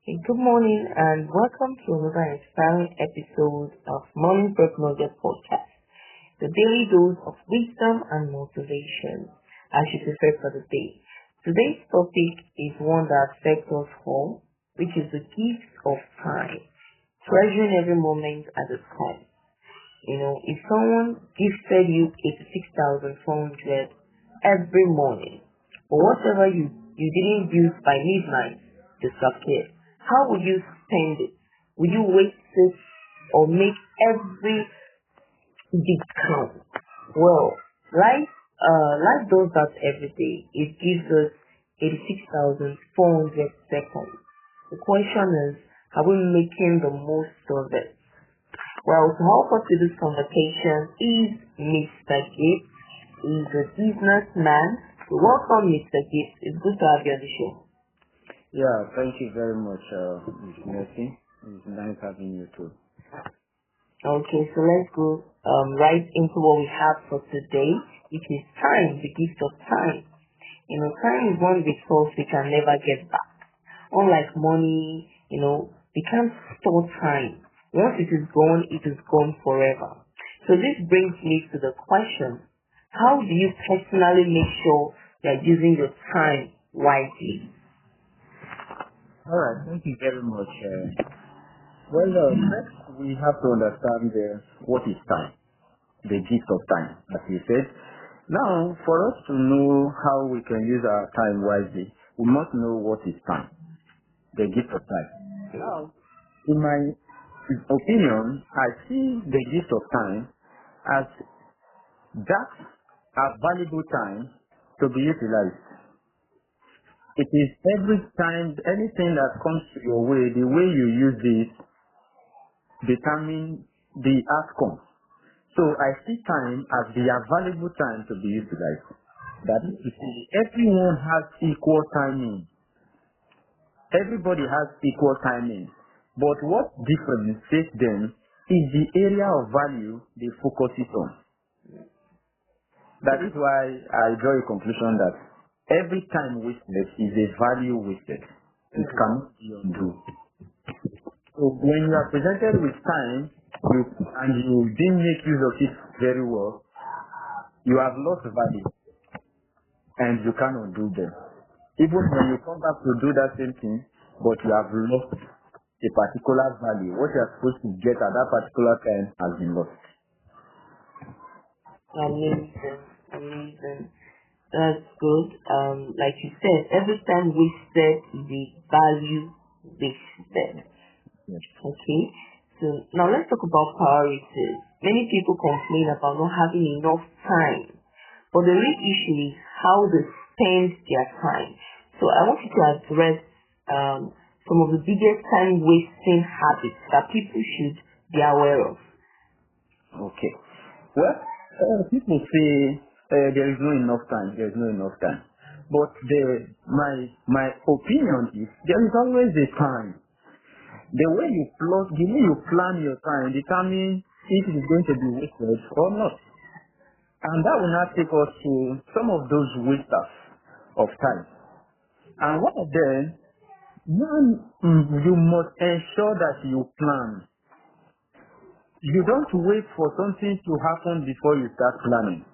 Hey, good morning and welcome to another inspiring episode of Morning Break Nugget Podcast, the daily dose of wisdom and motivation as you prepare for the day. Today's topic is one that affects us all, which is the gift of time, treasuring every moment as it comes. If someone gifted you 86,400 every morning, but whatever you didn't use by midnight disappeared, how would you spend it? Would you waste it or make every bit count? Well, life does that every day. It gives us 86,400 seconds. The question is, are we making the most of it? Well, to help us with this conversation is Mr. Gift. He's a businessman. So welcome, Mr. Gift. It's good to have you on the show. Yeah, thank you very much, Ms. Mercy. It's nice having you too. Okay, so let's go right into what we have for today. It is time, the gift of time. Time is one resource we can never get back. Unlike money, we can't store time. Once it is gone forever. So this brings me to the question, how do you personally make sure you're using your time wisely? All right, thank you very much. First we have to understand what is time, the gift of time, as you said. Now, for us to know how we can use our time wisely, we must know what is time, the gift of time. Now, in my opinion, I see the gift of time as that valuable time to be utilized. It is every time, anything that comes your way, the way you use it determines the outcome. So I see time as the available time to be utilized. That is to say, everyone has equal timing. Everybody has equal timing. But what differentiates them is the area of value they focus on. That is why I draw a conclusion that every time wasted is a value wasted. It cannot be undone. So when you are presented with time and you didn't make use of it very well, you have lost value and you cannot do them. Even when you come back to do that same thing, but you have lost a particular value, what you are supposed to get at that particular time has been lost. Amazing. That's good. Like you said, every time wasted is a value wasted. Yes. Okay. So now let's talk about priorities. Many people complain about not having enough time, but the real issue is how they spend their time. So I want you to address some of the biggest time wasting habits that people should be aware of. Okay. Well, people say there is no enough time. There is no enough time. But my opinion is there is always a time. The way you plan your time determines if it is going to be wasted or not. And that will not take us to some of those wasters of time. And one of them, you must ensure that you plan. You don't wait for something to happen before you start planning.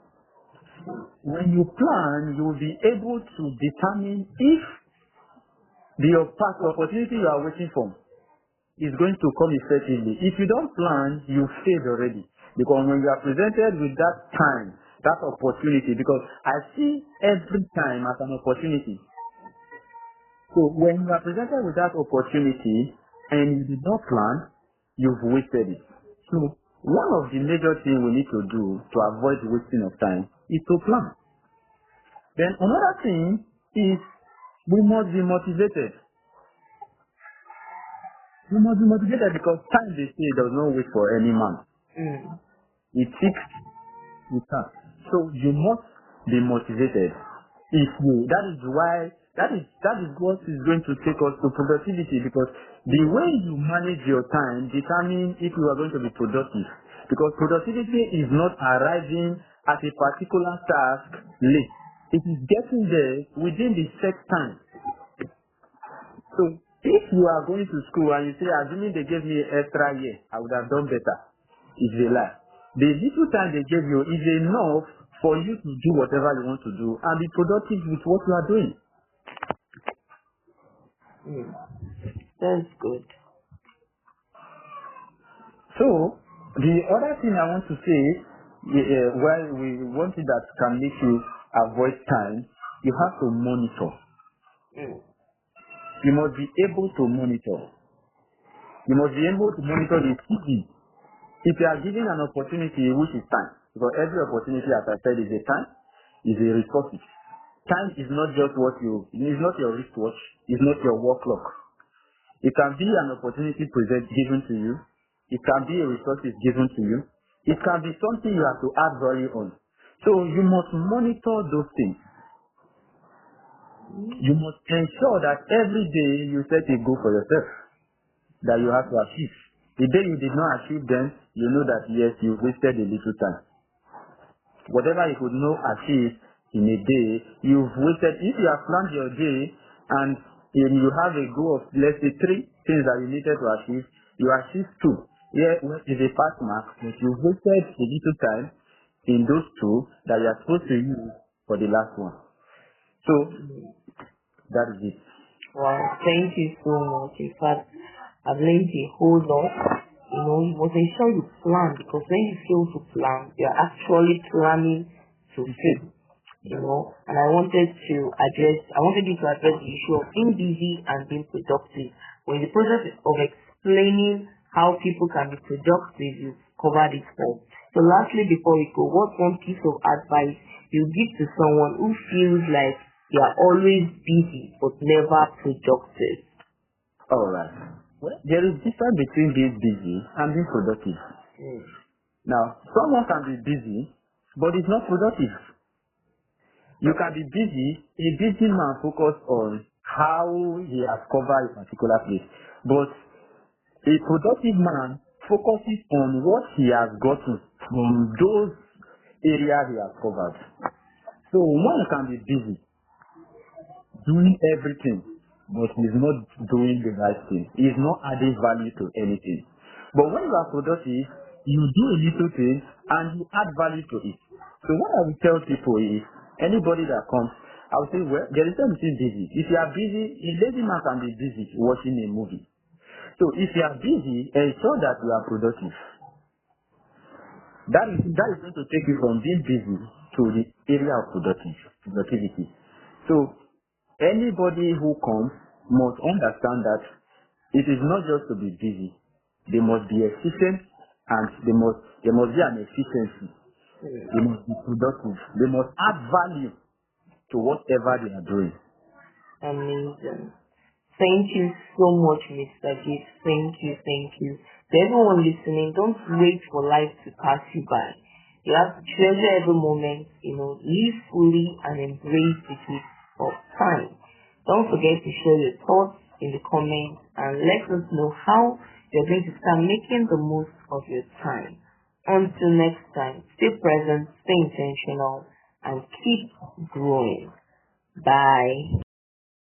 When you plan, you will be able to determine if the opportunity you are waiting for is going to come effectively. If you don't plan, you failed already. Because when you are presented with that time, that opportunity, because I see every time as an opportunity. So when you are presented with that opportunity and you did not plan, you've wasted it. So one of the major things we need to do to avoid wasting of time is to plan. Then another thing is we must be motivated. We must be motivated because time, they say, does not wait for any man. It seeks, it comes. So you must be motivated. That is what is going to take us to productivity, because the way you manage your time determines if you are going to be productive. Because productivity is not arriving at a particular task late. It is getting there within the set time. So If you are going to school and you say, assuming they gave me an extra year, I would have done better. It's a lie. The little time they gave you is enough for you to do whatever you want to do and be productive with what you are doing. That's good. So, the other thing I want to say, while we want it that can make you avoid time, you have to monitor. You must be able to monitor. You must be able to monitor the TV. If you are given an opportunity, which is time, because every opportunity, as I said, is a time, is a resource. Time is not just it's not your wristwatch, it's not your work clock. It can be an opportunity given to you. It can be a resource given to you. It can be something you have to add value on. So you must monitor those things. You must ensure that every day you set a goal for yourself that you have to achieve. The day you did not achieve them, you know that yes, you wasted a little time. Whatever you could not achieve in a day, you've wasted. If you have planned your day and you have a goal of, let's say, 3 things that you needed to achieve, you achieve 2. Yeah, is a pass mark, but you wasted a little time in those 2 that you are supposed to use for the last one. So, that is it. Wow, thank you so much. In fact, I've learned a whole lot. You must ensure you plan, because when you fail to plan, you're actually planning to fail. And I wanted you to address the issue of being busy and being productive. When the process of explaining how people can be productive, you covered it all. So lastly, before we go, what's one piece of advice you give to someone who feels like they are always busy but never productive? All right. Well, there is difference between being busy and being productive. Now, someone can be busy, but it's not productive. You can be busy. A busy man focuses on how he has covered a particular place, but a productive man focuses on what he has gotten from those areas he has covered. So one can be busy, doing everything, but he's not doing the right thing. He's not adding value to anything. But when you are productive, you do a little thing and you add value to it. So what I will tell people is, anybody that comes, I will say, well, there is something busy. If you are busy, a lazy man can be busy watching a movie. So if you are busy, ensure that you are productive. That is going to take you from being busy to the area of productivity. So anybody who comes must understand that it is not just to be busy. They must be efficient, and there must be an efficiency. They must be productive. They must add value to whatever they are doing. Amazing. Thank you so much, Mr. Gift. Thank you. To everyone listening, don't wait for life to pass you by. You have to treasure every moment, live fully and embrace the gift of time. Don't forget to share your thoughts in the comments and let us know how you're going to start making the most of your time. Until next time, stay present, stay intentional, and keep growing. Bye.